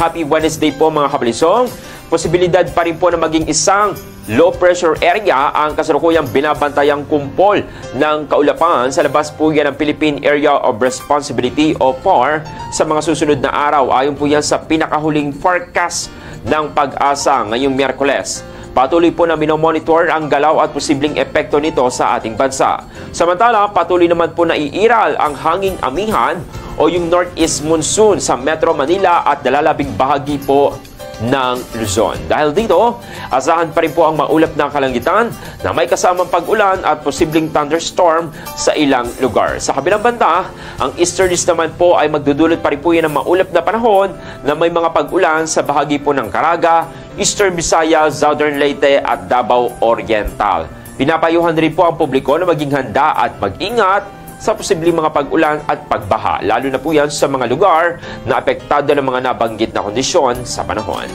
happy Wednesday po mga kabalisong. Posibilidad pa rin po na maging isang low pressure area ang kasalukuyang binabantayang kumpol ng kaulapan sa labas po yan ng Philippine Area of Responsibility o PAR sa mga susunod na araw. Ayon po yan sa pinakahuling forecast ng Pag-asa ngayong Miyerkules. Patuloy po na minomonitor ang galaw at posibleng epekto nito sa ating bansa. Samantala, patuloy naman po na iiral ang hanging amihan o yung northeast monsoon sa Metro Manila at nalalabing bahagi po ng Luzon. Dahil dito, asahan pa rin po ang maulap na kalangitan na may kasamang pag-ulan at posibleng thunderstorm sa ilang lugar. Sa kabilang banda, ang easterlies naman po ay magdudulot pa rin po yan ng maulap na panahon na may mga pag-ulan sa bahagi po ng Caraga, Eastern Visayas, Southern Leyte at Davao Oriental. Pinapayuhan rin po ang publiko na maging handa at mag-ingat sa posibleng mga pag-ulan at pagbaha, lalo na po yan sa mga lugar na apektado ng mga nabanggit na kondisyon sa panahon.